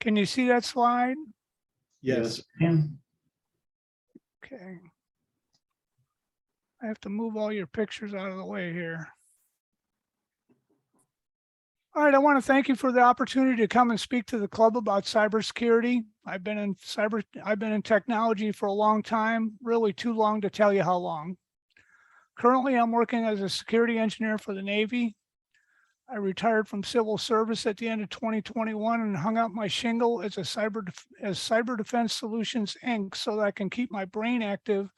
Can you see that slide? Yes. Okay. I have to move all your pictures out of the way here. All right, I want to thank you for the opportunity to come and speak to the club about cybersecurity. I've been in technology for a long time, really too long to tell you how long. Currently, I'm working as a security engineer for the Navy. I retired from civil service at the end of 2021 and hung out my shingle as Cyber Defense Solutions, Inc., so that I can keep my brain active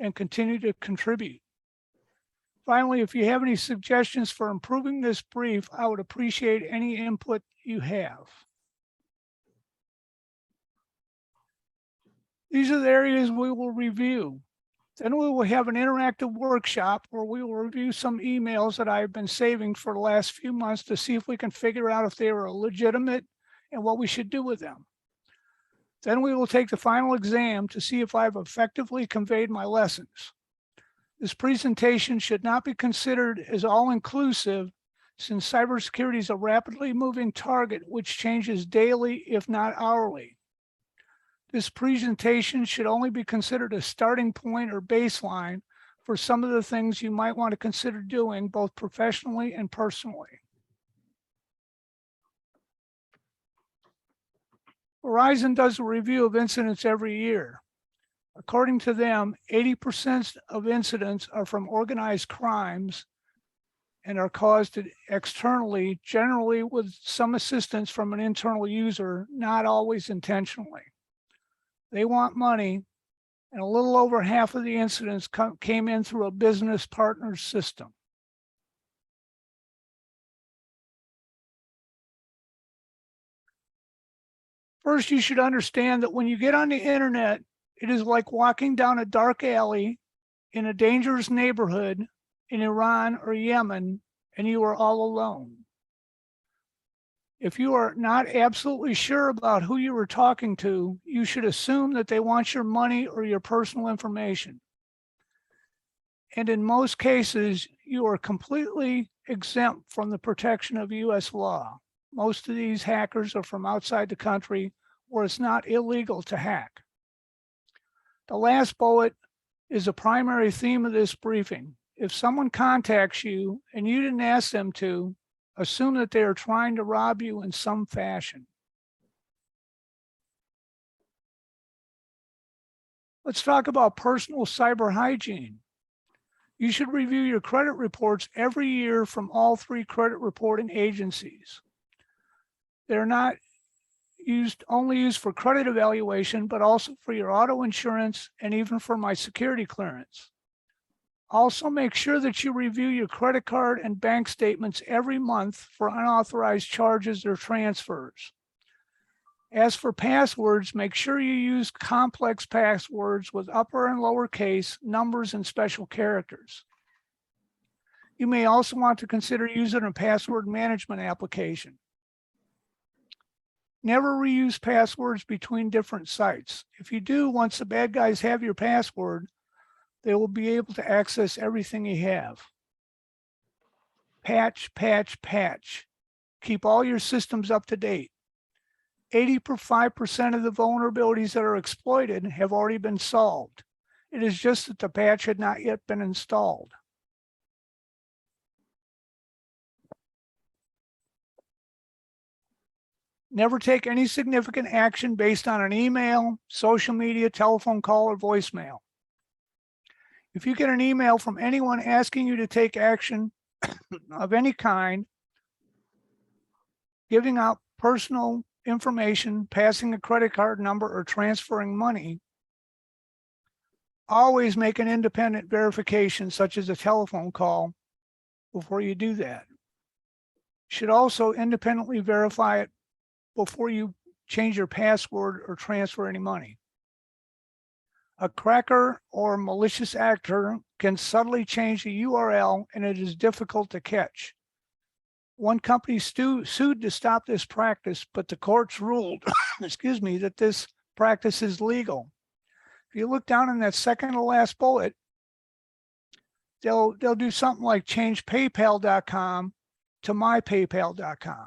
and continue to contribute. Finally, if you have any suggestions for improving this brief, I would appreciate any input you have. These are the areas we will review. Then we will have an interactive workshop where we will review some emails that I've been saving for the last few months to see if we can figure out if they were legitimate and what we should do with them. Then we will take the final exam to see if I've effectively conveyed my lessons. This presentation should not be considered as all-inclusive, since cybersecurity is a rapidly moving target which changes daily, if not hourly. This presentation should only be considered a starting point or baseline for some of the things you might want to consider doing both professionally and personally. Verizon does a review of incidents every year. According to them, 80% of incidents are from organized crimes and are caused externally, generally with some assistance from an internal user, not always intentionally. They want money, and a little over half of the incidents came in through a business partner's system. First, you should understand that when you get on the internet, it is like walking down a dark alley in a dangerous neighborhood in Iran or Yemen, and you are all alone. If you are not absolutely sure about who you were talking to, you should assume that they want your money or your personal information. And in most cases, you are completely exempt from the protection of US law. Most of these hackers are from outside the country where it's not illegal to hack. The last bullet is a primary theme of this briefing. If someone contacts you and you didn't ask them to, assume that they are trying to rob you in some fashion. Let's talk about personal cyber hygiene. You should review your credit reports every year from all 3 credit reporting agencies. They're not only used for credit evaluation, but also for your auto insurance and even for my security clearance. Also, make sure that you review your credit card and bank statements every month for unauthorized charges or transfers. As for passwords, make sure you use complex passwords with upper and lowercase numbers and special characters. You may also want to consider using a password management application. Never reuse passwords between different sites. If you do, once the bad guys have your password, they will be able to access everything you have. Patch, patch, patch. Keep all your systems up to date. 85% of the vulnerabilities that are exploited have already been solved. It is just that the patch had not yet been installed. Never take any significant action based on an email, social media, telephone call, or voicemail. If you get an email from anyone asking you to take action of any kind, giving out personal information, passing a credit card number, or transferring money, always make an independent verification, such as a telephone call, before you do that. You should also independently verify it before you change your password or transfer any money. A cracker or malicious actor can subtly change the URL, and it is difficult to catch. One company sued to stop this practice, but the courts ruled, excuse me, that this practice is legal. If you look down in that second to last bullet, they'll do something like change PayPal.com to myPayPal.com.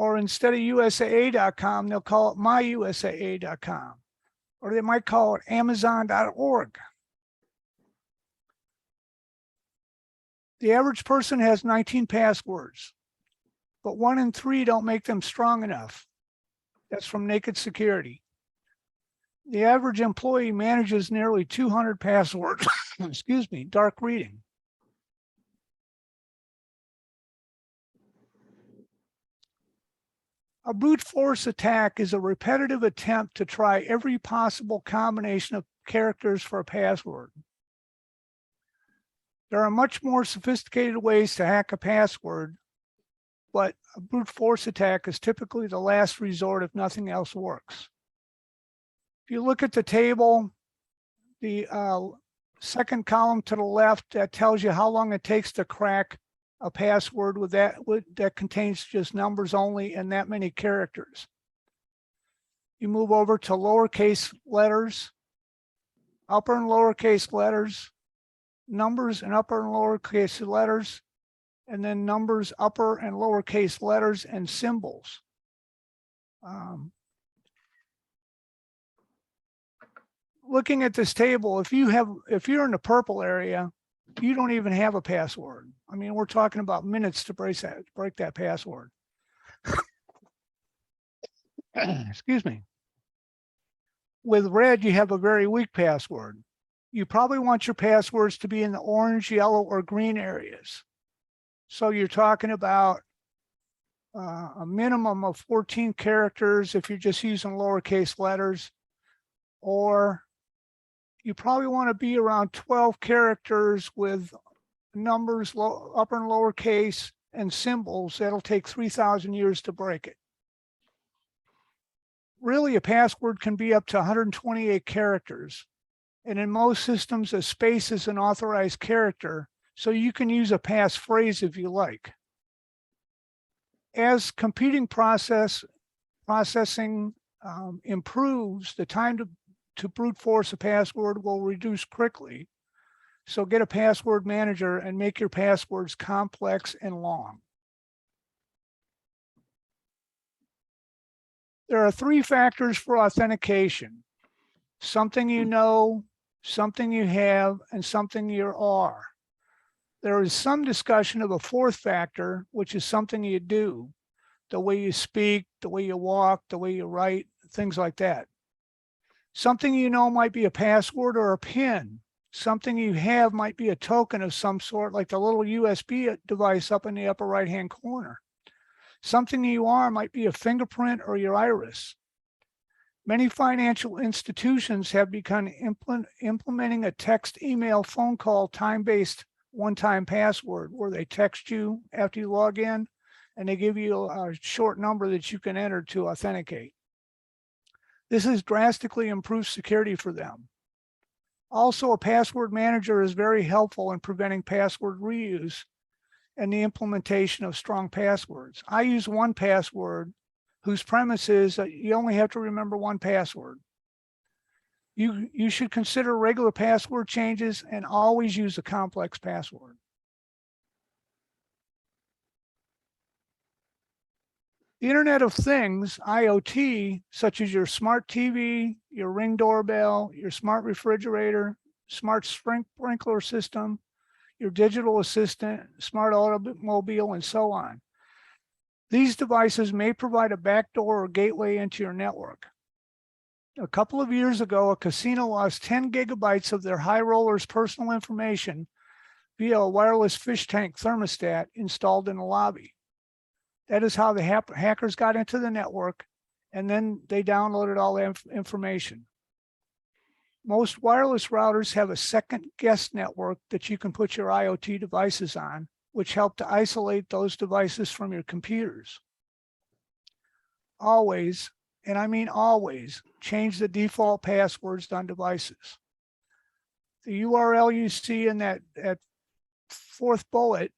Or instead of USAA.com, they'll call it myusaa.com. Or they might call it amazon.org. The average person has 19 passwords, but 1 in 3 don't make them strong enough. That's from Naked Security. The average employee manages nearly 200 passwords. Excuse me, dark reading. A brute force attack is a repetitive attempt to try every possible combination of characters for a password. There are much more sophisticated ways to hack a password, but a brute force attack is typically the last resort if nothing else works. If you look at the table, the second column to the left, that tells you how long it takes to crack a password that contains just numbers only and that many characters. You move over to lowercase letters, upper and lowercase letters, numbers and upper and lowercase letters, and then numbers, upper and lowercase letters, and symbols. Looking at this table, if you're in the purple area, you don't even have a password. I mean, we're talking about minutes to break that password. Excuse me. With red, you have a very weak password. You probably want your passwords to be in the orange, yellow, or green areas. So you're talking about a minimum of 14 characters if you're just using lowercase letters, or you probably want to be around 12 characters with numbers, upper and lowercase, and symbols. That'll take 3,000 years to break it. Really, a password can be up to 128 characters. And in most systems, a space is an authorized character, so you can use a passphrase if you like. As computing processing improves, the time to brute force a password will reduce quickly. So get a password manager and make your passwords complex and long. There are 3 factors for authentication: something you know, something you have, and something you are. There is some discussion of a 4th factor, which is something you do, the way you speak, the way you walk, the way you write, things like that. Something you know might be a password or a PIN. Something you have might be a token of some sort, like the little USB device up in the upper right-hand corner. Something you are might be a fingerprint or your iris. Many financial institutions have begun implementing a text, email, phone call, time-based one-time password, where they text you after you log in and they give you a short number that you can enter to authenticate. This has drastically improved security for them. Also, a password manager is very helpful in preventing password reuse and the implementation of strong passwords. I use 1Password, whose premise is that you only have to remember 1 password. You should consider regular password changes and always use a complex password. The Internet of Things, IoT, such as your smart TV, your Ring doorbell, your smart refrigerator, smart sprinkler system, your digital assistant, smart automobile, and so on. These devices may provide a backdoor or gateway into your network. A couple of years ago, a casino lost 10 gigabytes of their high rollers' personal information via a wireless fish tank thermostat installed in the lobby. That is how the hackers got into the network, and then they downloaded all the information. Most wireless routers have a second guest network that you can put your IoT devices on, which help to isolate those devices from your computers. Always, and I mean always, change the default passwords on devices. The URL you see in that 4th bullet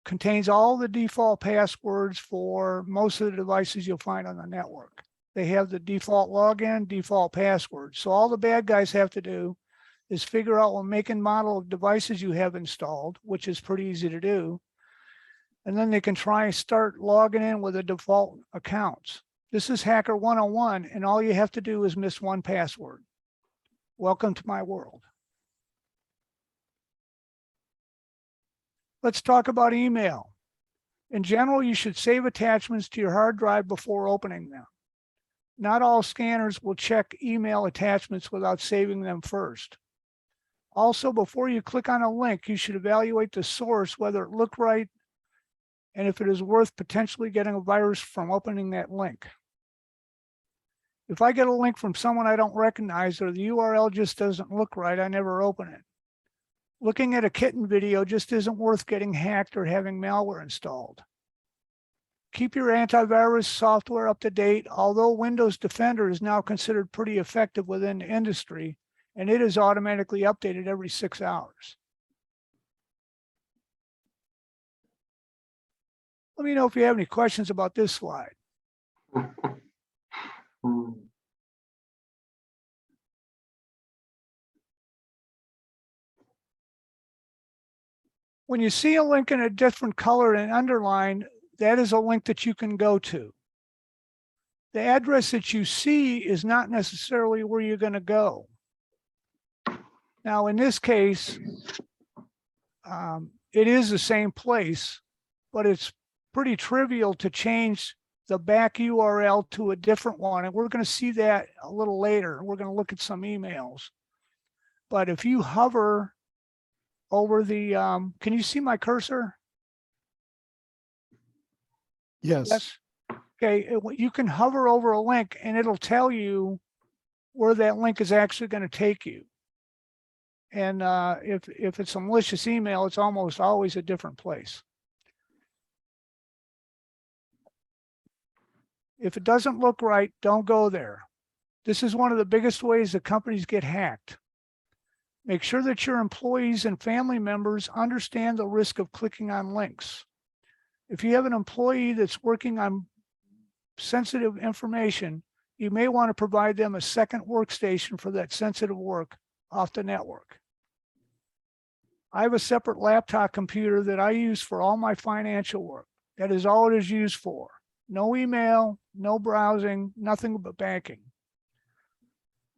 contains all the default passwords for most of the devices you'll find on the network. They have the default login, default password. So all the bad guys have to do is figure out what make and model of devices you have installed, which is pretty easy to do. and then they can try and start logging in with the default accounts. This is Hacker 101, and all you have to do is miss one password. Welcome to my world. Let's talk about email. In general, you should save attachments to your hard drive before opening them. Not all scanners will check email attachments without saving them first. Also, before you click on a link, you should evaluate the source, whether it looked right, and if it is worth potentially getting a virus from opening that link. If I get a link from someone I don't recognize or the URL just doesn't look right, I never open it. Looking at a kitten video just isn't worth getting hacked or having malware installed. Keep your antivirus software up to date, although Windows Defender is now considered pretty effective within the industry, and it is automatically updated every 6 hours. Let me know if you have any questions about this slide. When you see a link in a different color and underlined, that is a link that you can go to. The address that you see is not necessarily where you're going to go. Now, in this case, it is the same place, but it's pretty trivial to change the back URL to a different one. And we're going to see that a little later. We're going to look at some emails. But if you hover over the, can you see my cursor? Yes. Okay, you can hover over a link and it'll tell you where that link is actually going to take you. And if it's a malicious email, it's almost always a different place. If it doesn't look right, don't go there. This is one of the biggest ways that companies get hacked. Make sure that your employees and family members understand the risk of clicking on links. If you have an employee that's working on sensitive information, you may want to provide them a second workstation for that sensitive work off the network. I have a separate laptop computer that I use for all my financial work. That is all it is used for. No email, no browsing, nothing but banking.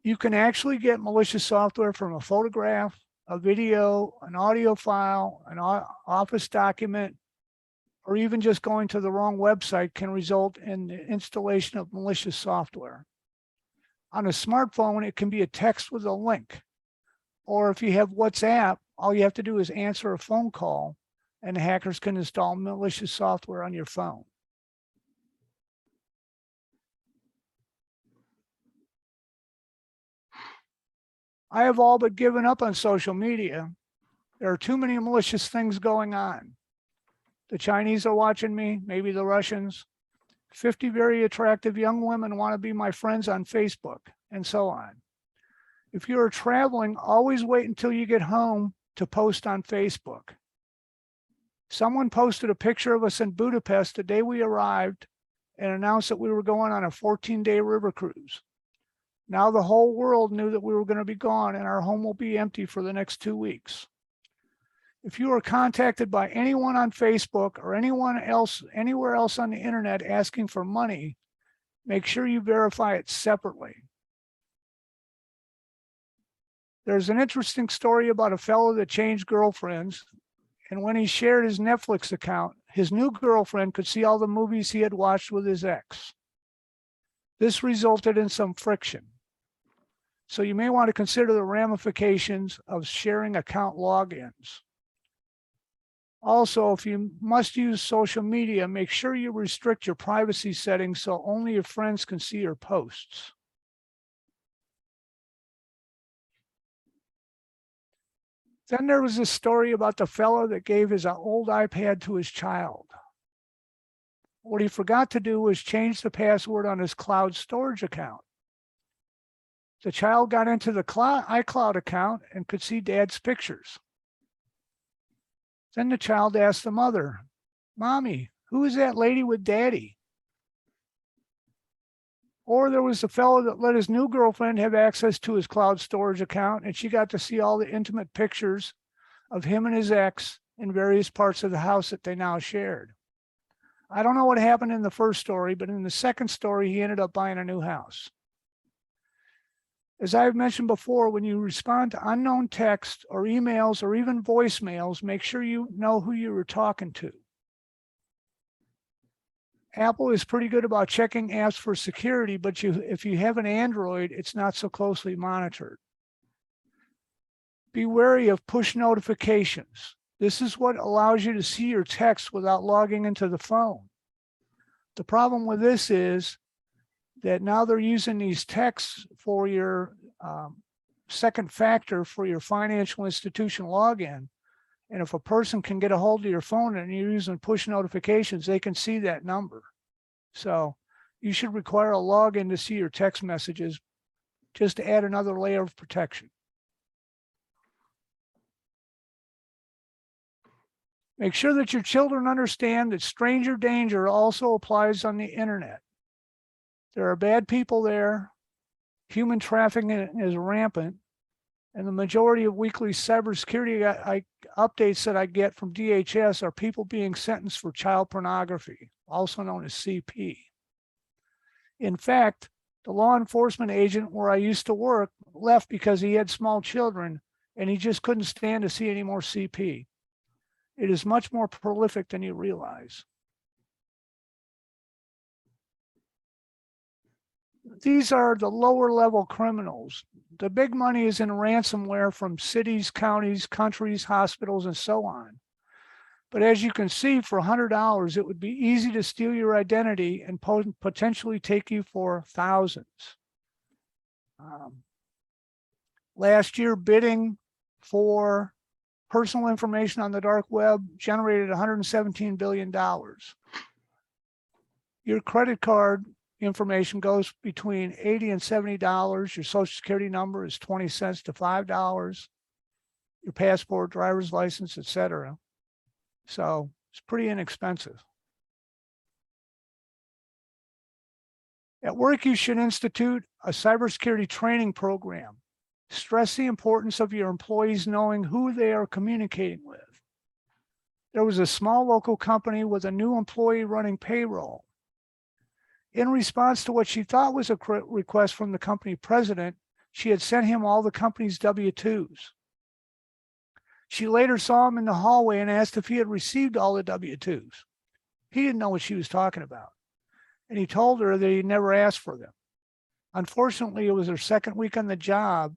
You can actually get malicious software from a photograph, a video, an audio file, an office document, or even just going to the wrong website can result in the installation of malicious software. On a smartphone, it can be a text with a link. Or if you have WhatsApp, all you have to do is answer a phone call and the hackers can install malicious software on your phone. I have all but given up on social media. There are too many malicious things going on. The Chinese are watching me, maybe the Russians. 50 very attractive young women want to be my friends on Facebook, and so on. If you are traveling, always wait until you get home to post on Facebook. Someone posted a picture of us in Budapest the day we arrived and announced that we were going on a 14-day river cruise. Now the whole world knew that we were going to be gone and our home will be empty for the next 2 weeks. If you are contacted by anyone on Facebook or anyone else, anywhere else on the internet asking for money, make sure you verify it separately. There's an interesting story about a fellow that changed girlfriends, and when he shared his Netflix account, his new girlfriend could see all the movies he had watched with his ex. This resulted in some friction. So you may want to consider the ramifications of sharing account logins. Also, if you must use social media, make sure you restrict your privacy settings so only your friends can see your posts. Then there was this story about the fellow that gave his old iPad to his child. What he forgot to do was change the password on his cloud storage account. The child got into the iCloud account and could see Dad's pictures. Then the child asked the mother, "Mommy, who is that lady with Daddy?" Or there was a fellow that let his new girlfriend have access to his cloud storage account, and she got to see all the intimate pictures of him and his ex in various parts of the house that they now shared. I don't know what happened in the first story, but in the second story, he ended up buying a new house. As I've mentioned before, when you respond to unknown text or emails or even voicemails, make sure you know who you were talking to. Apple is pretty good about checking apps for security, but if you have an Android, it's not so closely monitored. Be wary of push notifications. This is what allows you to see your text without logging into the phone. The problem with this is that now they're using these texts for your second factor for your financial institution login. And if a person can get a hold of your phone and you're using push notifications, they can see that number. So you should require a login to see your text messages, just to add another layer of protection. Make sure that your children understand that stranger danger also applies on the internet. There are bad people there. Human trafficking is rampant. And the majority of weekly cybersecurity updates that I get from DHS are people being sentenced for child pornography, also known as CP. In fact, the law enforcement agent where I used to work left because he had small children and he just couldn't stand to see any more CP. It is much more prolific than you realize. These are the lower level criminals. The big money is in ransomware from cities, counties, countries, hospitals, and so on. But as you can see, for $100, it would be easy to steal your identity and potentially take you for thousands. Last year, bidding for personal information on the dark web generated $117 billion. Your credit card information goes between $80 and $70. Your social security number is 20 cents to $5. Your passport, driver's license, etc. So it's pretty inexpensive. At work, you should institute a cybersecurity training program. Stress the importance of your employees knowing who they are communicating with. There was a small local company with a new employee running payroll. In response to what she thought was a request from the company president, she had sent him all the company's W-2s. She later saw him in the hallway and asked if he had received all the W-2s. He didn't know what she was talking about. And he told her that he never asked for them. Unfortunately, it was her second week on the job,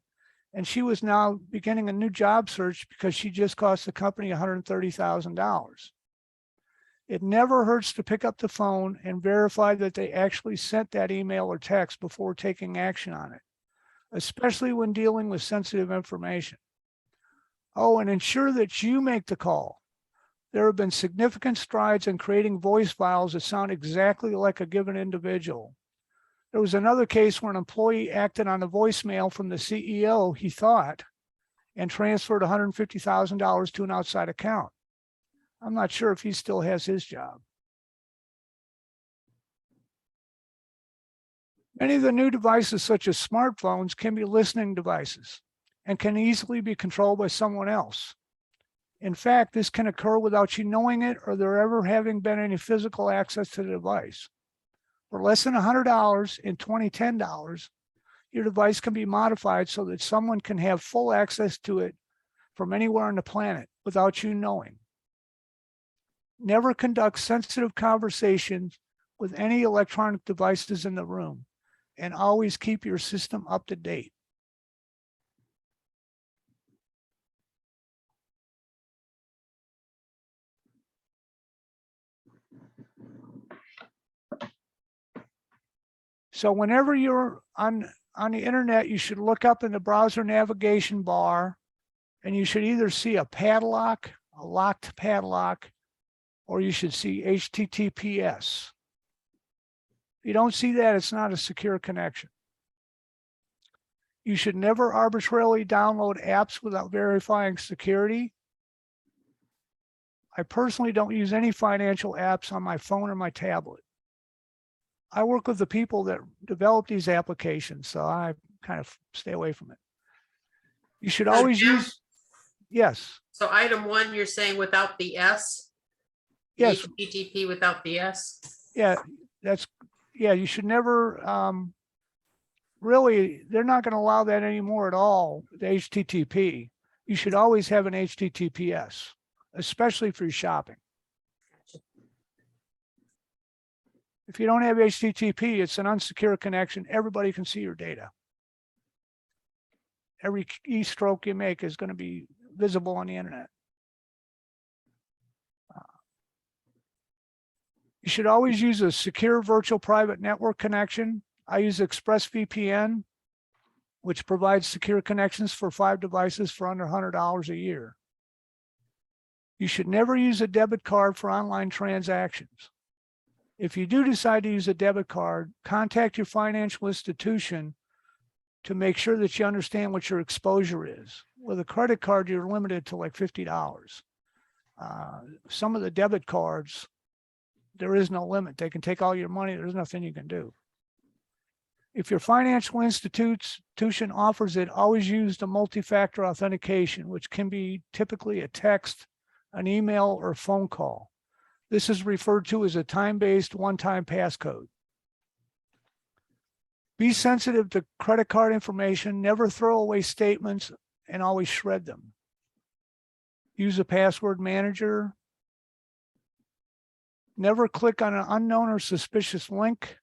and she was now beginning a new job search because she just cost the company $130,000. It never hurts to pick up the phone and verify that they actually sent that email or text before taking action on it, especially when dealing with sensitive information. Oh, and ensure that you make the call. There have been significant strides in creating voice files that sound exactly like a given individual. There was another case where an employee acted on a voicemail from the CEO, he thought, and transferred $150,000 to an outside account. I'm not sure if he still has his job. Many of the new devices, such as smartphones, can be listening devices and can easily be controlled by someone else. In fact, this can occur without you knowing it or there ever having been any physical access to the device. For less than $100 and $10, your device can be modified so that someone can have full access to it from anywhere on the planet without you knowing. Never conduct sensitive conversations with any electronic devices in the room, and always keep your system up to date. So whenever you're on the internet, you should look up in the browser navigation bar, and you should either see a padlock, a locked padlock, or you should see HTTPS. If you don't see that, it's not a secure connection. You should never arbitrarily download apps without verifying security. I personally don't use any financial apps on my phone or my tablet. I work with the people that develop these applications, so I kind of stay away from it. You should always use, yes. So item 1, you're saying without the S? Yes, HTTP without the S. yeah, you should never, really, they're not going to allow that anymore at all, the HTTP. You should always have an HTTPS, especially for your shopping. If you don't have HTTP, it's an unsecure connection. Everybody can see your data. Every keystroke you make is going to be visible on the internet. You should always use a secure virtual private network connection. I use ExpressVPN, which provides secure connections for 5 devices for under $100 a year. You should never use a debit card for online transactions. If you do decide to use a debit card, contact your financial institution to make sure that you understand what your exposure is. With a credit card, you're limited to like $50. Some of the debit cards, there is no limit. They can take all your money. There's nothing you can do. If your financial institution offers it, always use the multi-factor authentication, which can be typically a text, an email, or phone call. This is referred to as a time-based one-time passcode. Be sensitive to credit card information, never throw away statements, and always shred them. Use a password manager. Never click on an unknown or suspicious link.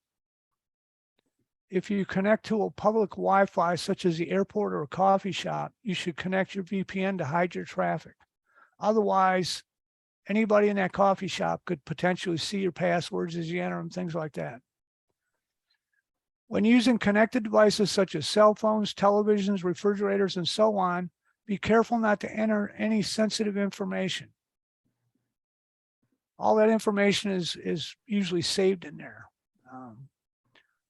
If you connect to a public Wi-Fi, such as the airport or a coffee shop, you should connect your VPN to hide your traffic. Otherwise, anybody in that coffee shop could potentially see your passwords as you enter them, things like that. When using connected devices such as cell phones, televisions, refrigerators, and so on, be careful not to enter any sensitive information. All that information is usually saved in there.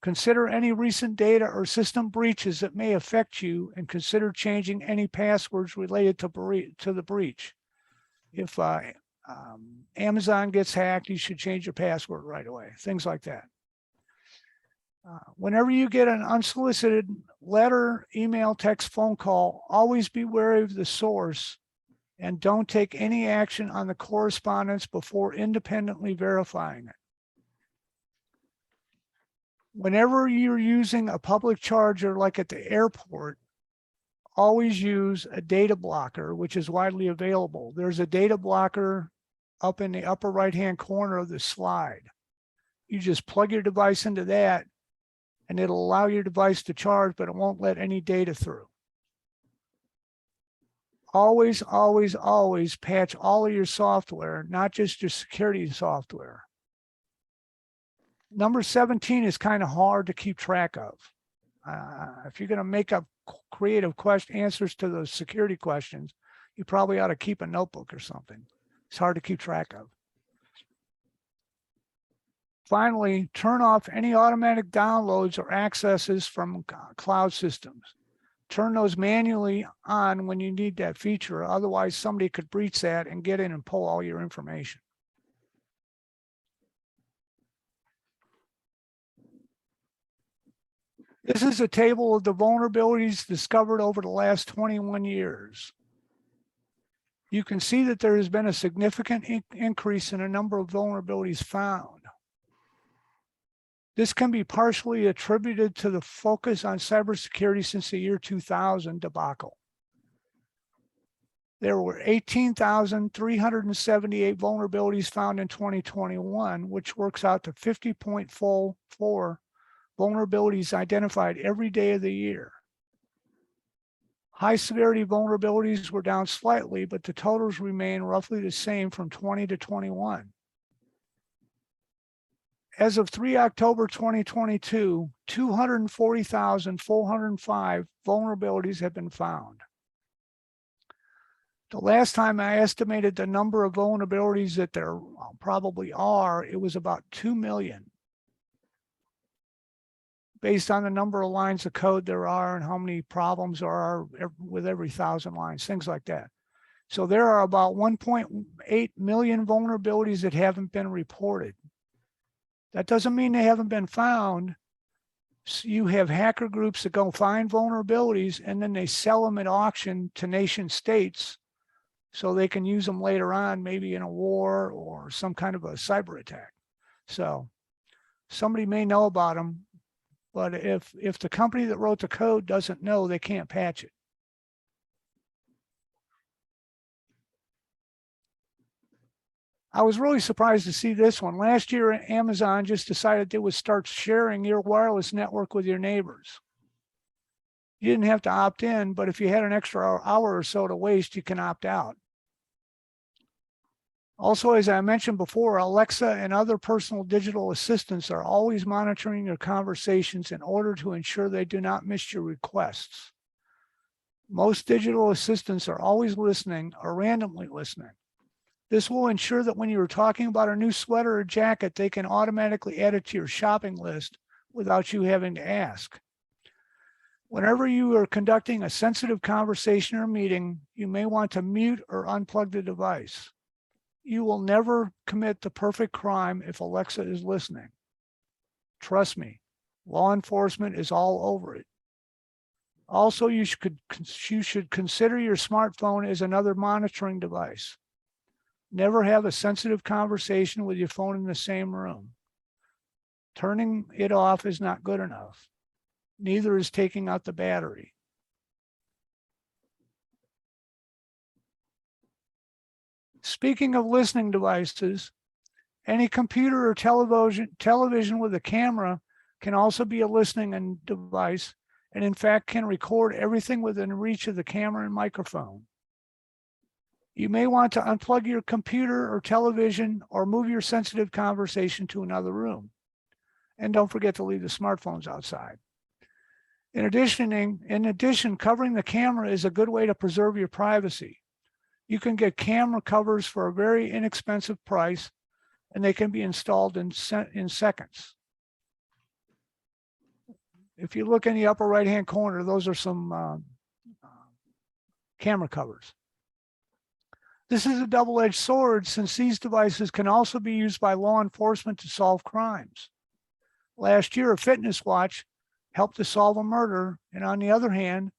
Consider any recent data or system breaches that may affect you, and consider changing any passwords related to the breach. If Amazon gets hacked, you should change your password right away, things like that. Whenever you get an unsolicited letter, email, text, phone call, always be wary of the source and don't take any action on the correspondence before independently verifying it. Whenever you're using a public charger, like at the airport, always use a data blocker, which is widely available. There's a data blocker up in the upper right-hand corner of the slide. You just plug your device into that, and it'll allow your device to charge, but it won't let any data through. Always, always, always patch all of your software, not just your security software. Number 17 is kind of hard to keep track of. If you're going to make up creative answers to those security questions, you probably ought to keep a notebook or something. It's hard to keep track of. Finally, turn off any automatic downloads or accesses from cloud systems. Turn those manually on when you need that feature. Otherwise, somebody could breach that and get in and pull all your information. This is a table of the vulnerabilities discovered over the last 21 years. You can see that there has been a significant increase in the number of vulnerabilities found. This can be partially attributed to the focus on cybersecurity since the year 2000 debacle. There were 18,378 vulnerabilities found in 2021, which works out to 50.44 vulnerabilities identified every day of the year. High severity vulnerabilities were down slightly, but the totals remain roughly the same from 20 to 21. As of 3 October 2022, 240,405 vulnerabilities have been found. The last time I estimated the number of vulnerabilities that there probably are, it was about 2 million. Based on the number of lines of code there are and how many problems there are with every 1,000 lines, things like that. So there are about 1.8 million vulnerabilities that haven't been reported. That doesn't mean they haven't been found. So you have hacker groups that go find vulnerabilities and then they sell them at auction to nation states so they can use them later on, maybe in a war or some kind of a cyber attack. So somebody may know about them, but if the company that wrote the code doesn't know, they can't patch it. I was really surprised to see this one. Last year, Amazon just decided they would start sharing your wireless network with your neighbors. You didn't have to opt in, but if you had an extra hour or so to waste, you can opt out. Also, as I mentioned before, Alexa and other personal digital assistants are always monitoring your conversations in order to ensure they do not miss your requests. Most digital assistants are always listening or randomly listening. This will ensure that when you are talking about a new sweater or jacket, they can automatically add it to your shopping list without you having to ask. Whenever you are conducting a sensitive conversation or meeting, you may want to mute or unplug the device. You will never commit the perfect crime if Alexa is listening. Trust me, law enforcement is all over it. Also, you should consider your smartphone as another monitoring device. Never have a sensitive conversation with your phone in the same room. Turning it off is not good enough. Neither is taking out the battery. Speaking of listening devices, any computer or television with a camera can also be a listening device, and in fact can record everything within reach of the camera and microphone. You may want to unplug your computer or television or move your sensitive conversation to another room. And don't forget to leave the smartphones outside. In addition, covering the camera is a good way to preserve your privacy. You can get camera covers for a very inexpensive price, and they can be installed in seconds. If you look in the upper right-hand corner, those are some camera covers. This is a double-edged sword, since these devices can also be used by law enforcement to solve crimes. Last year, a fitness watch helped to solve a murder, and on the other hand,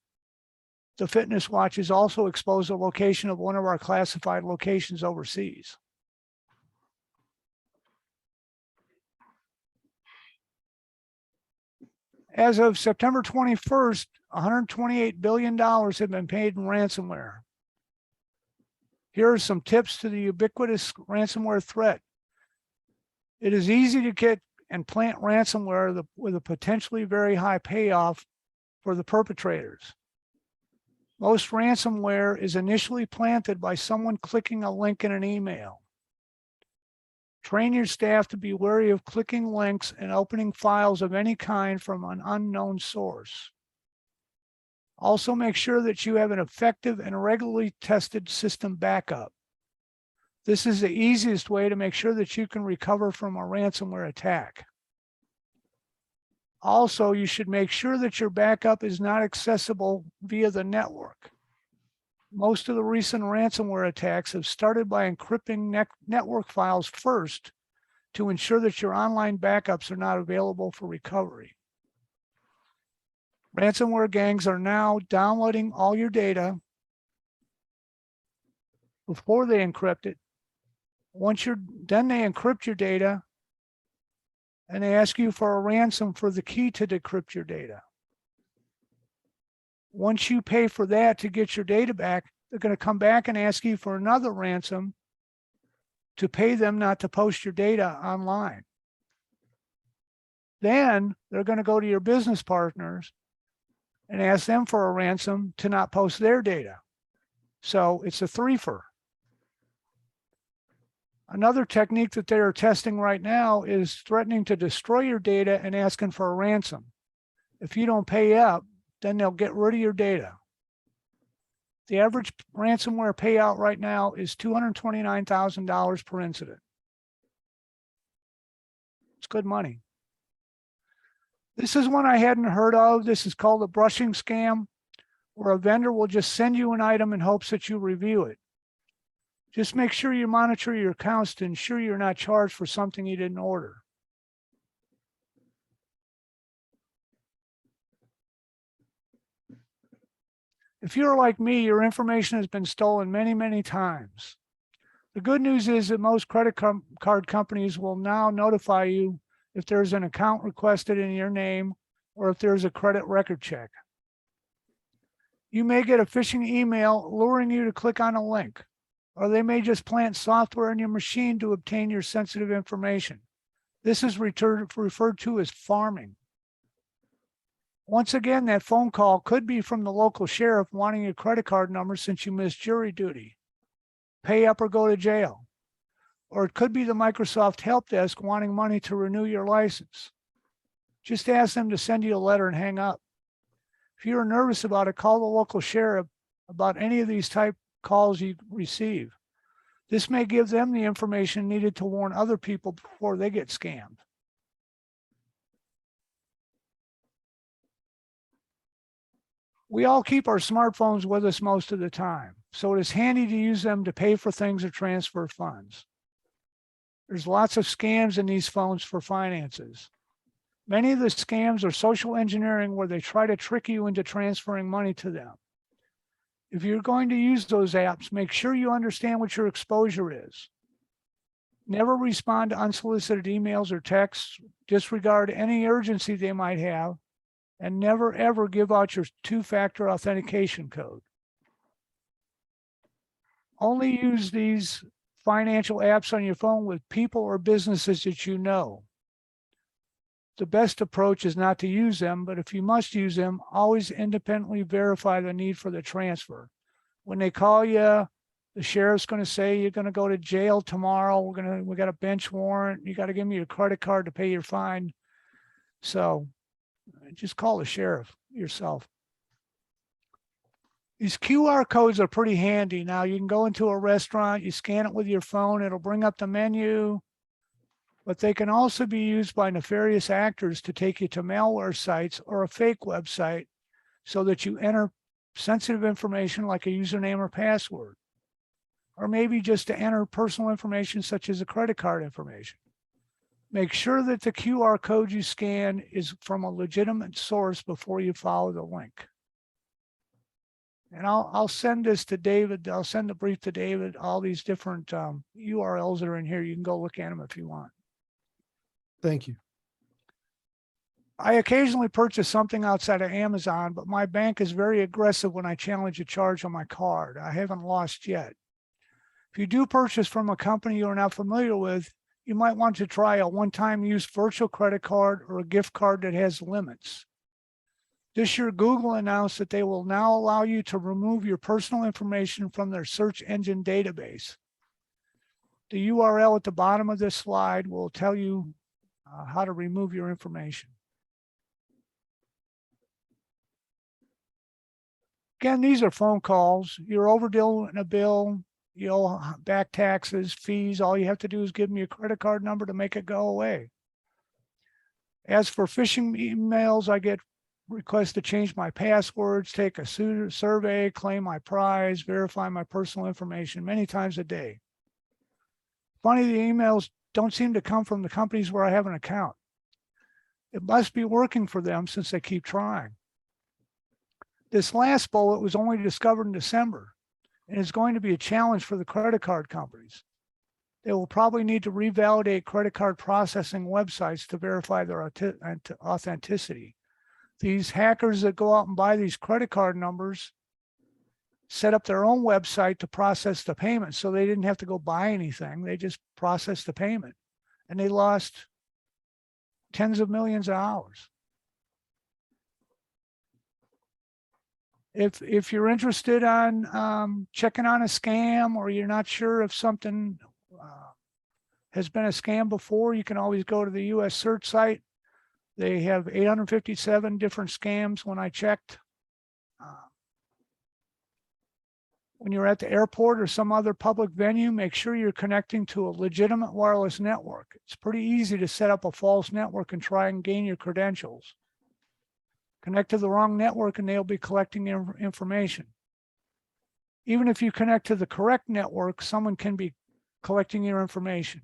the fitness watches also exposed the location of one of our classified locations overseas. As of September 21st, $128 billion have been paid in ransomware. Here are some tips to the ubiquitous ransomware threat. It is easy to get and plant ransomware with a potentially very high payoff for the perpetrators. Most ransomware is initially planted by someone clicking a link in an email. Train your staff to be wary of clicking links and opening files of any kind from an unknown source. Also, make sure that you have an effective and regularly tested system backup. This is the easiest way to make sure that you can recover from a ransomware attack. Also, you should make sure that your backup is not accessible via the network. Most of the recent ransomware attacks have started by encrypting network files first to ensure that your online backups are not available for recovery. Ransomware gangs are now downloading all your data before they encrypt it. Then they encrypt your data, and they ask you for a ransom for the key to decrypt your data. Once you pay for that to get your data back, they're going to come back and ask you for another ransom to pay them not to post your data online. Then they're going to go to your business partners and ask them for a ransom to not post their data. So it's a threefer. Another technique that they are testing right now is threatening to destroy your data and asking for a ransom. If you don't pay up, then they'll get rid of your data. The average ransomware payout right now is $229,000 per incident. It's good money. This is one I hadn't heard of. This is called a brushing scam, where a vendor will just send you an item in hopes that you review it. Just make sure you monitor your accounts to ensure you're not charged for something you didn't order. If you're like me, your information has been stolen many, many times. The good news is that most credit card companies will now notify you if there's an account requested in your name or if there's a credit record check. You may get a phishing email luring you to click on a link, or they may just plant software in your machine to obtain your sensitive information. This is referred to as farming. Once again, that phone call could be from the local sheriff wanting your credit card number since you missed jury duty. Pay up or go to jail. Or it could be the Microsoft help desk wanting money to renew your license. Just ask them to send you a letter and hang up. If you're nervous about it, call the local sheriff about any of these type calls you receive. This may give them the information needed to warn other people before they get scammed. We all keep our smartphones with us most of the time, so it is handy to use them to pay for things or transfer funds. There's lots of scams in these phones for finances. Many of the scams are social engineering where they try to trick you into transferring money to them. If you're going to use those apps, make sure you understand what your exposure is. Never respond to unsolicited emails or texts. Disregard any urgency they might have, and never ever give out your two-factor authentication code. Only use these financial apps on your phone with people or businesses that you know. The best approach is not to use them, but if you must use them, always independently verify the need for the transfer. When they call you, the sheriff's going to say you're going to go to jail tomorrow. We got a bench warrant. You got to give me your credit card to pay your fine. So just call the sheriff yourself. These QR codes are pretty handy. Now you can go into a restaurant, you scan it with your phone, it'll bring up the menu, but they can also be used by nefarious actors to take you to malware sites or a fake website so that you enter sensitive information like a username or password, or maybe just to enter personal information such as a credit card information. Make sure that the QR code you scan is from a legitimate source before you follow the link. And I'll send this to David. I'll send the brief to David, all these different URLs that are in here. You can go look at them if you want. Thank you. I occasionally purchase something outside of Amazon, but my bank is very aggressive when I challenge a charge on my card. I haven't lost yet. If you do purchase from a company you're not familiar with, you might want to try a one-time use virtual credit card or a gift card that has limits. This year, Google announced that they will now allow you to remove your personal information from their search engine database. The URL at the bottom of this slide will tell you how to remove your information. Again, these are phone calls. You're overdue a bill, you owe back taxes, fees. All you have to do is give me your credit card number to make it go away. As for phishing emails, I get requests to change my passwords, take a survey, claim my prize, verify my personal information many times a day. Funny, the emails don't seem to come from the companies where I have an account. It must be working for them since they keep trying. This last bullet was only discovered in December, and it's going to be a challenge for the credit card companies. They will probably need to revalidate credit card processing websites to verify their authenticity. These hackers that go out and buy these credit card numbers set up their own website to process the payment, so they didn't have to go buy anything. They just processed the payment, and they lost tens of millions of dollars. If you're interested on checking on a scam, or you're not sure if something has been a scam before, you can always go to the US search site. They have 857 different scams when I checked. When you're at the airport or some other public venue, make sure you're connecting to a legitimate wireless network. It's pretty easy to set up a false network and try and gain your credentials. Connect to the wrong network and they'll be collecting your information. Even if you connect to the correct network, someone can be collecting your information.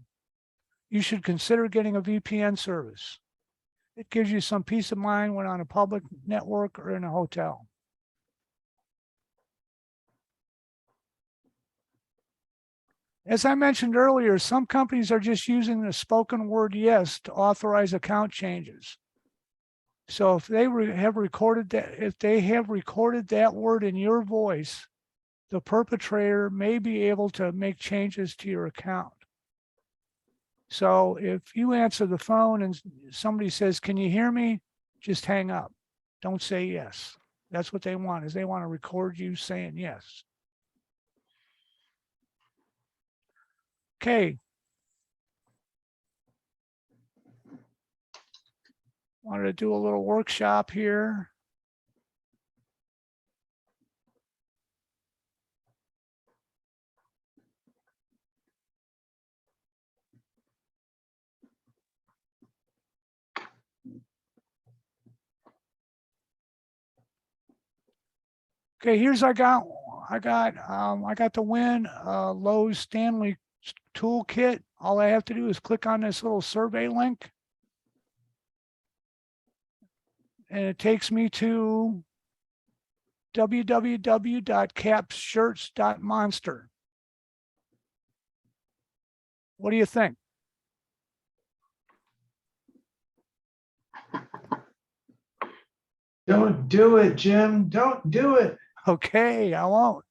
You should consider getting a VPN service. It gives you some peace of mind when on a public network or in a hotel. As I mentioned earlier, some companies are just using the spoken word yes to authorize account changes. So if they have recorded that word in your voice, the perpetrator may be able to make changes to your account. So if you answer the phone and somebody says, "Can you hear me?" Just hang up. Don't say yes. That's what they want, is they want to record you saying yes. Okay. Wanted to do a little workshop here. Okay, here's I got the win Lowe's Stanley toolkit. All I have to do is click on this little survey link. And it takes me to www.capsshirts.monster. What do you think? Don't do it, Jim. Don't do it. Okay, I won't.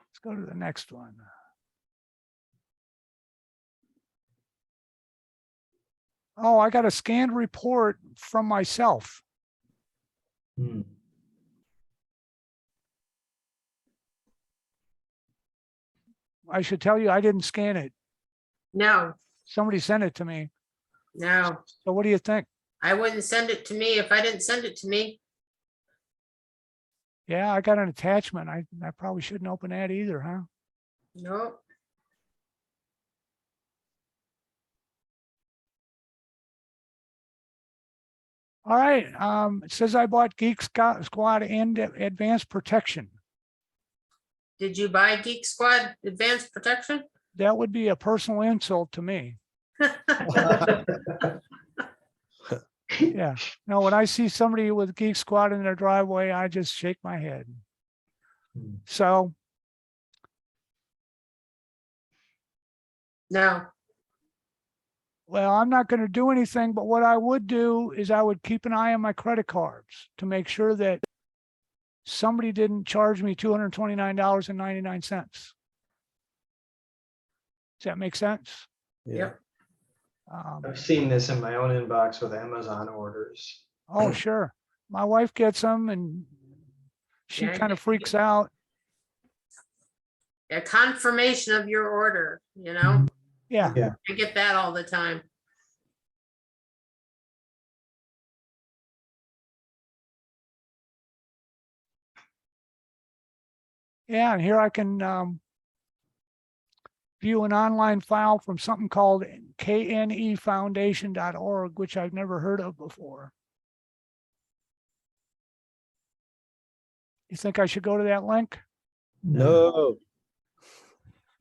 Let's go to the next one. Oh, I got a scanned report from myself. I should tell you, I didn't scan it. No, Somebody sent it to me. no, So what do you think? I wouldn't send it to me if I didn't send it to me. Yeah, I got an attachment. I probably shouldn't open that either, huh? No, All right. It says I bought Geek Squad and Advanced Protection. did you buy Geek Squad Advanced Protection? That would be a personal insult to me. Yeah. No, when I see somebody with Geek Squad in their driveway, I just shake my head. So, No, well, I'm not going to do anything, but what I would do is I would keep an eye on my credit cards to make sure that somebody didn't charge me $229.99. Does that make sense? Yep. I've seen this in my own inbox with Amazon orders. Oh, sure. My wife gets them and she Yeah, kind of freaks out. a confirmation of your order, you know? Yeah. Yeah. I get that all the time. Yeah. And here I can view an online file from something called knefoundation.org, which I've never heard of before. You think I should go to that link? No.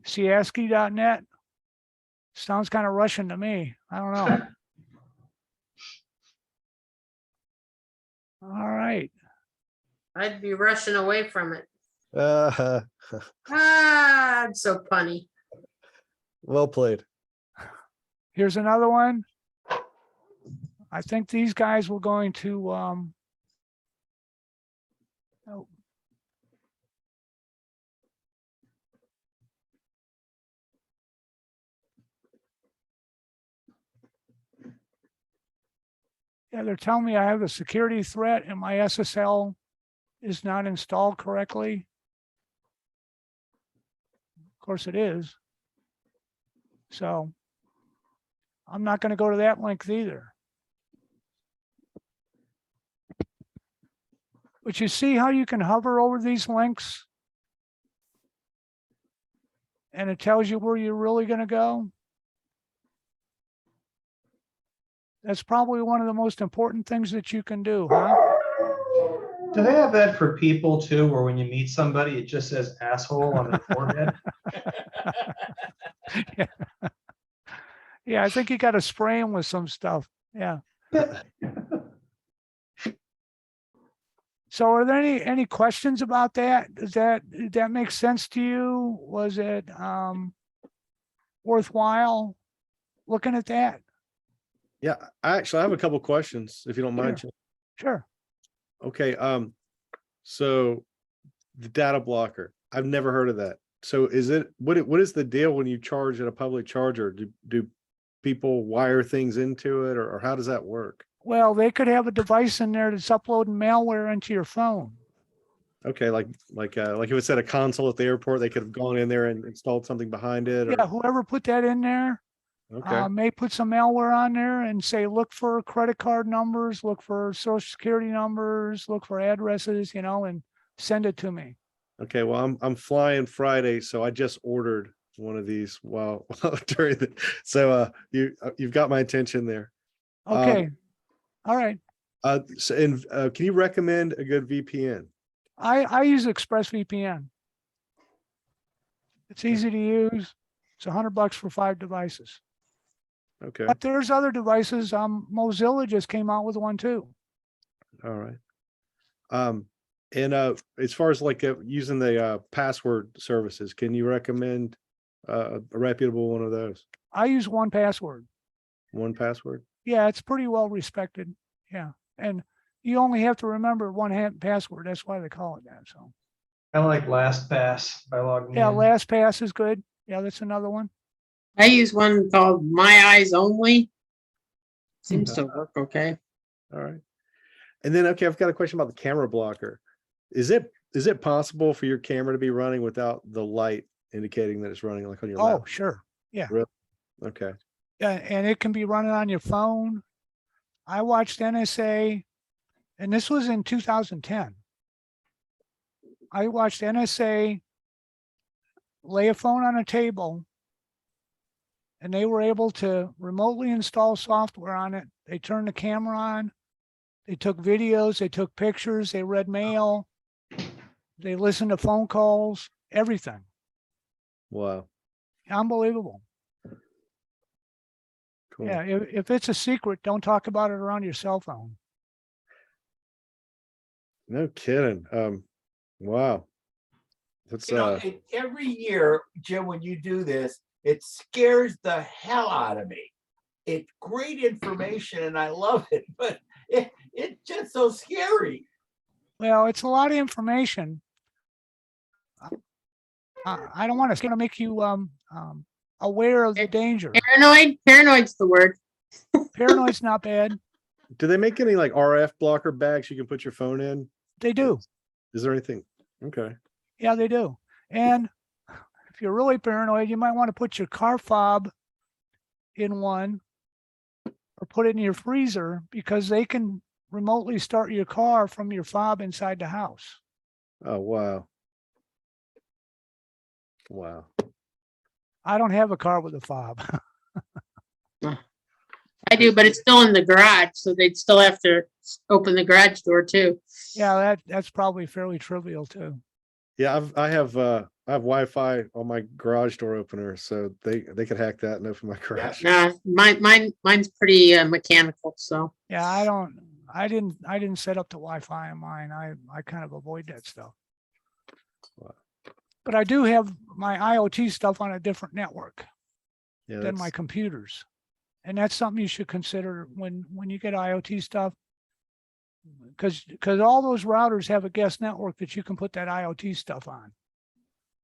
Siaski.net? Sounds kind of Russian to me. I don't know. All right. I'd be rushing away from it. Uh, Ah, I'm so punny. well played. Here's another one. I think these guys were going to oh. Yeah, they're telling me I have a security threat and my SSL is not installed correctly. Of course it is. So I'm not going to go to that link either. But you see how you can hover over these links and it tells you where you're really going to go? That's probably one of the most important things that you can do, huh? Do they have that for people too, where when you meet somebody, it just says asshole on their forehead? Yeah. Yeah, I think you got to spray them with some stuff. Yeah. So are there any questions about that? Did that make sense to you? Was it worthwhile looking at that? Yeah, I have a couple questions, if you don't mind. Sure. Chip. Sure. Okay, so the data blocker, I've never heard of that. So is it, what is the deal when you charge at a public charger? Do people wire things into it, or how does that work? Well, they could have a device in there that's uploading malware into your phone. Okay, like if it's at a console at the airport, they could have gone in there and installed something behind it, Yeah, or whoever put that in there okay, may put some malware on there and say, look for credit card numbers, look for social security numbers, look for addresses, and send it to me. okay. Well, I'm flying Friday, so I just ordered one of these while during the. So you've got my attention there. Okay. All right. Can you recommend a good VPN? I use ExpressVPN. It's easy to use. It's $100 for 5 devices. Okay, But there's other devices. Mozilla just came out with one too. all right. And as far as like using the password services, can you recommend a reputable one of those? I use 1Password. 1Password? Yeah, it's pretty well respected. Yeah. And you only have to remember password. That's why they call it that. So Kind of like LastPass by logging yeah, in. LastPass is good. Yeah, that's another one. I use one called My Eyes Only. Seems to work okay. All right. And then, okay, I've got a question about the camera blocker. Is it possible for your camera to be running without the light indicating that it's running, like on your Oh, laptop? sure. Yeah. Really? Okay. Yeah, and it can be running on your phone. I watched NSA, and this was in 2010. I watched NSA lay a phone on a table, and they were able to remotely install software on it. They turned the camera on. They took videos, they took pictures, they read mail, they listened to phone calls, everything. Wow. Unbelievable. Cool. Yeah, if it's a secret, don't talk about it around your cell phone. No kidding. Wow. That's And every year, Jim, when you do this, it scares the hell out of me. It's great information and I love it, but it's just so scary. Well, it's a lot of information. I don't want to. It's going to make you aware of the danger. Paranoid's the word. Paranoid's not bad. do they make any like RF blocker bags you can put your phone in? They do. Is there anything? Okay. Yeah, they do. And if you're really paranoid, you might want to put your car fob in one or put it in your freezer because they can remotely start your car from your fob inside the house. Oh, wow. Wow. I don't have a car with a fob. I do, but it's still in the garage, so they'd still have to open the garage door too. Yeah, that's probably fairly trivial too. Yeah, I have Wi-Fi on my garage door opener, so they could hack that and open my garage. Nah, mine's pretty mechanical, so. Yeah, I didn't set up the Wi-Fi on mine. I kind of avoid that stuff. Wow. But I do have my IoT stuff on a different network Yeah, than my computers. And that's something you should consider when you get IoT stuff. Because all those routers have a guest network that you can put that IoT stuff on.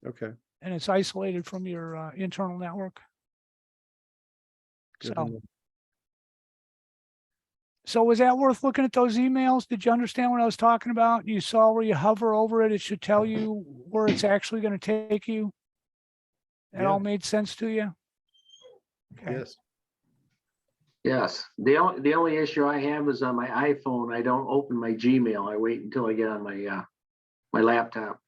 okay. And it's isolated from your internal network. Good to So, know. so was that worth looking at those emails? Did you understand what I was talking about? You saw where you hover over it, it should tell you where it's actually going to take you. That Yeah. all made sense to you? Okay. Yes. Yes, the only issue I have is on my iPhone. I don't open my Gmail. I wait until I get on my my laptop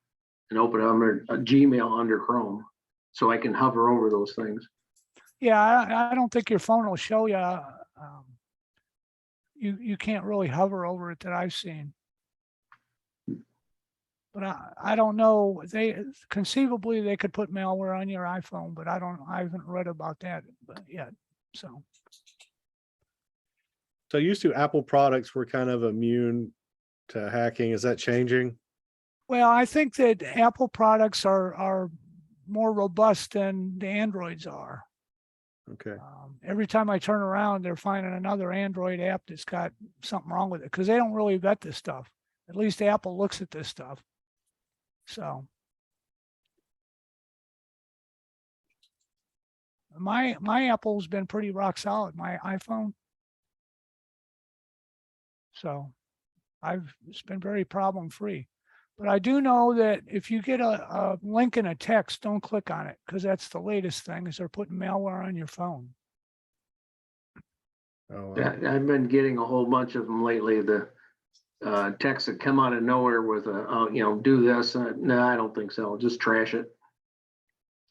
and open it under Gmail under Chrome, so I can hover over those things. Yeah, I don't think your phone will show you. You can't really hover over it that I've seen. But I don't know. Conceivably they could put malware on your iPhone, but I haven't read about that yet. So. So used to Apple products were kind of immune to hacking? Is that changing? Well, I think that Apple products are more robust than the Androids are. Okay. Every time I turn around, they're finding another Android app that's got something wrong with it because they don't really vet this stuff. At least Apple looks at this stuff. So my Apple's been pretty rock solid, my iPhone. So it's been very problem free. But I do know that if you get a link in a text, don't click on it because that's the latest thing is they're putting malware on your phone. Oh, wow. Yeah, I've been getting a whole bunch of them lately. The texts that come out of nowhere with do this. No, I don't think so. Just trash it.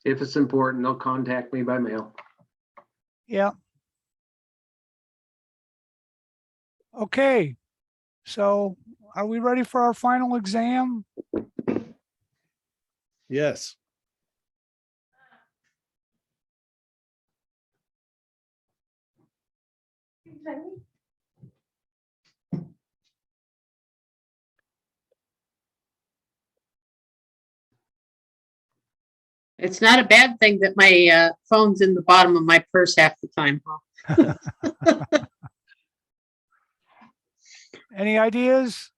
If it's important, they'll contact me by mail. Yeah. Okay. So are we ready for our final exam? Yes. It's not a bad thing that my phone's in the bottom of my purse half the time, huh? Any ideas?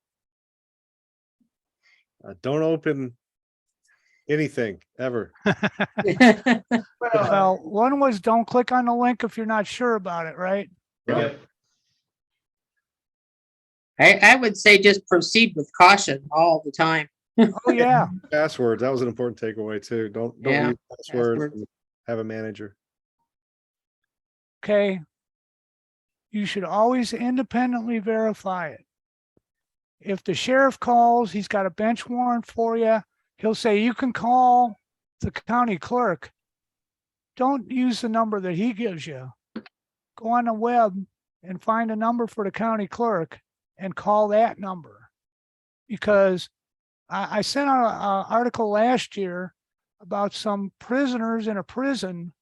Don't open anything ever. Well, one was don't click on the link if you're not sure about it, right? Yep. I would say just proceed with caution all the time. Oh, yeah. Passwords. That was an important takeaway too. Don't Yeah, use passwords. passwords. And have a manager. Okay. You should always independently verify it. If the sheriff calls, he's got a bench warrant for you. He'll say, you can call the county clerk. Don't use the number that he gives you. Go on the web and find a number for the county clerk and call that number. Because I sent out an article last year about some prisoners in a prison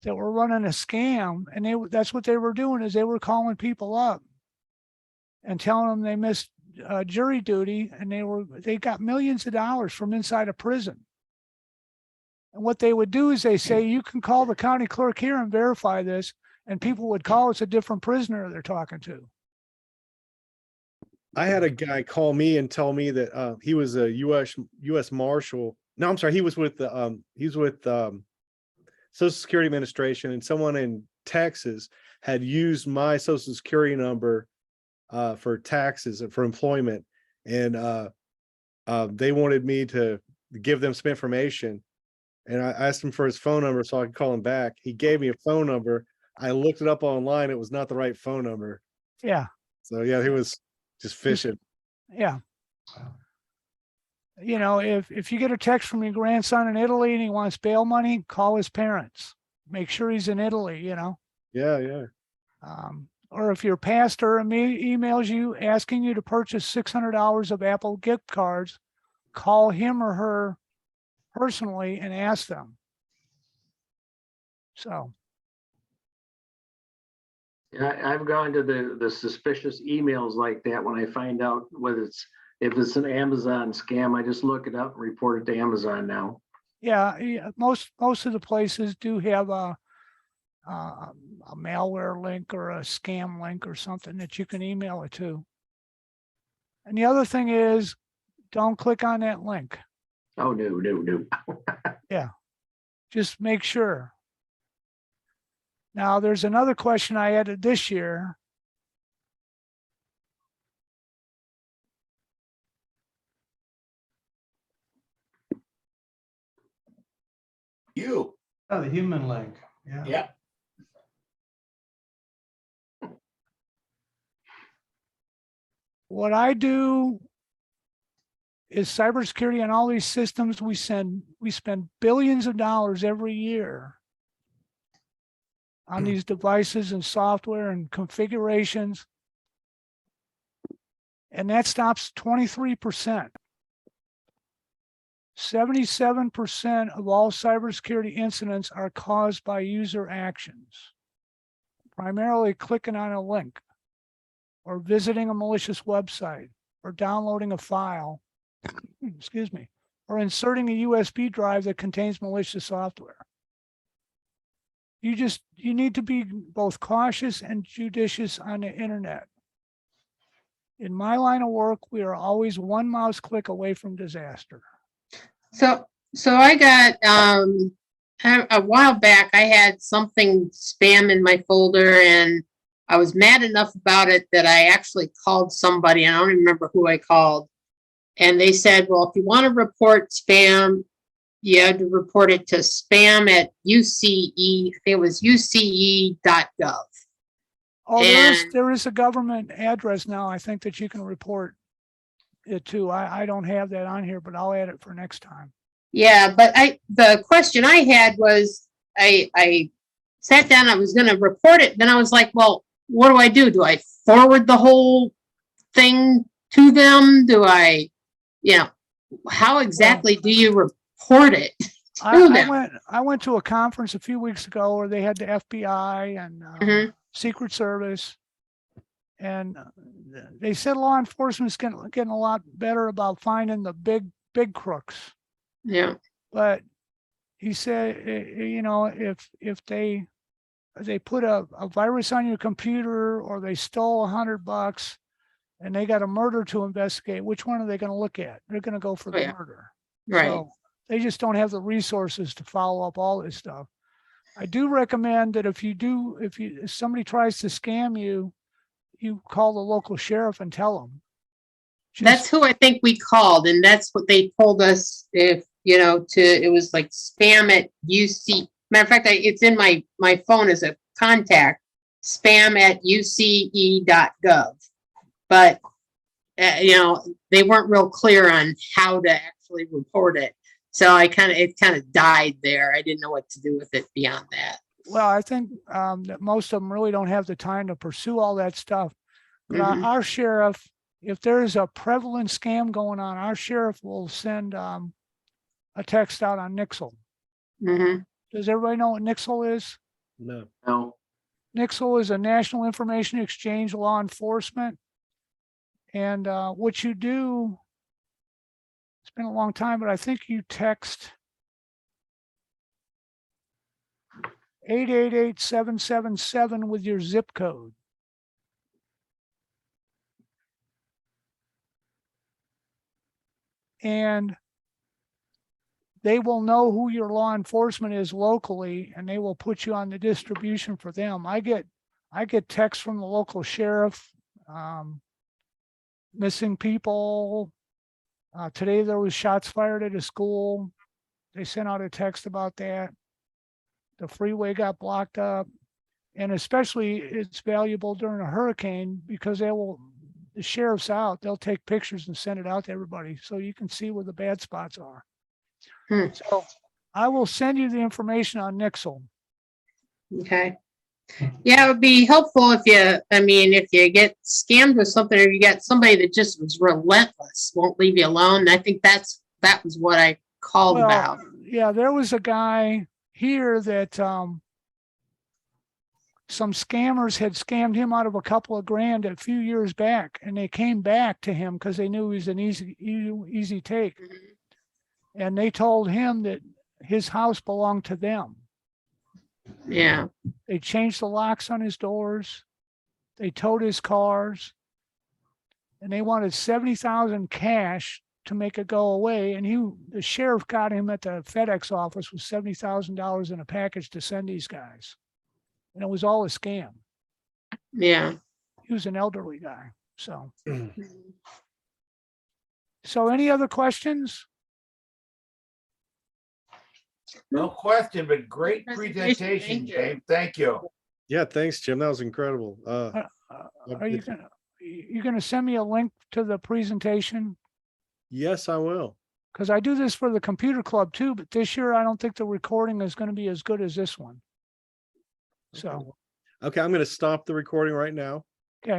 that were running a scam. And that's what they were doing is they were calling people up and telling them they missed jury duty and they got millions of dollars from inside a prison. And what they would do is they say, you can call the county clerk here and verify this. And people would call, it's a different prisoner they're talking to. I had a guy call me and tell me that he was a U.S. Marshal. No, I'm sorry. He was with Social Security Administration, and someone in Texas had used my Social Security number for taxes and for employment, and they wanted me to give them some information. And I asked him for his phone number so I could call him back. He gave me a phone number. I looked it up online. It was not the right phone number. Yeah. So yeah, he was just fishing. Yeah. You know, if you get a text from your grandson in Italy and he wants bail money, call his parents. Make sure he's in Italy, you know. Yeah. Or if your pastor emails you asking you to purchase $600 of Apple gift cards, call him or her personally and ask them. So. Yeah, I've gone to the suspicious emails like that when I find out if it's an Amazon scam. I just look it up and report it to Amazon now. Yeah, most of the places do have a malware link or a scam link or something that you can email it to. And the other thing is, don't click on that link. Oh, no. Yeah, just make sure. Now, there's another question I added this year. You. Oh, the human link. Yeah. Yeah. What I do is cybersecurity on all these systems we spend billions of dollars every year on these devices and software and configurations. And that stops 23%. 77% of all cybersecurity incidents are caused by user actions, primarily clicking on a link or visiting a malicious website. or downloading a file, excuse me, or inserting a USB drive that contains malicious software. You need to be both cautious and judicious on the internet. In my line of work, we are always one mouse click away from disaster. So I got, a while back, I had something spam in my folder and I was mad enough about it that I actually called somebody, and I don't even remember who I called. And they said, well, if you want to report spam, you had to report it to spam@UCE, I think it was UCE.gov. Oh, And- there is a government address now, I think, that you can report it to. I don't have that on here, but I'll add it for next time. Yeah, but the question I had was, I sat down, I was gonna report it, then I was like, well, what do I do? Do I forward the whole thing to them? Do I, how exactly do you report it? I went to a conference a few weeks ago where they had the FBI and Mhm. Secret Service. And they said law enforcement's getting a lot better about finding the big crooks. Yeah, But he said, if they put a virus on your computer or they stole $100 and they got a murder to investigate, which one are they going to look at? They're going to go for the yeah. murder. right. So they just don't have the resources to follow up all this stuff. I do recommend that if somebody tries to scam you, you call the local sheriff and tell them. That's who I think we called, and that's what they told us, if, it was like spam@UC. Matter of fact, it's in my phone as a contact, spam@UCE.gov. But, they weren't real clear on how to actually report it. So it kind of died there. I didn't know what to do with it beyond that. Well, I think that most of them really don't have the time to pursue all that stuff. But Mhm. our sheriff, if there's a prevalent scam going on, our sheriff will send a text out on Nixle. Mhm. Does everybody know what Nixle is? No. No, Nixle is a National Information Exchange law enforcement. And what you do, it's been a long time, but I think you text 888-777 with your zip code. And they will know who your law enforcement is locally, and they will put you on the distribution for them. I get texts from the local sheriff, missing people. Today there was shots fired at a school. They sent out a text about that. The freeway got blocked up. And especially it's valuable during a hurricane because the sheriff's out, they'll take pictures and send it out to everybody so you can see where the bad spots are. So I will send you the information on Nixle. Okay. Yeah, it would be helpful if you get scammed with something, or you got somebody that just was relentless, won't leave you alone. I think that was what I called about. Yeah, there was a guy here that some scammers had scammed him out of a couple of grand a few years back, and they came back to him because they knew he was an easy take. And they told him that his house belonged to them. Yeah. They changed the locks on his doors. They towed his cars, and they wanted 70,000 cash to make it go away. And the sheriff got him at the FedEx office with $70,000 in a package to send these guys. And it was all a scam. Yeah. He was an elderly guy. So any other questions? No question, but great Presentation, presentation, thank you. James. Thank you. Yeah, thanks, Jim. That was incredible. Are you gonna send me a link to the presentation? Yes, I will. Because I do this for the computer club too, but this year I don't think the recording is going to be as good as this one. So, Okay, I'm going to stop the recording right now.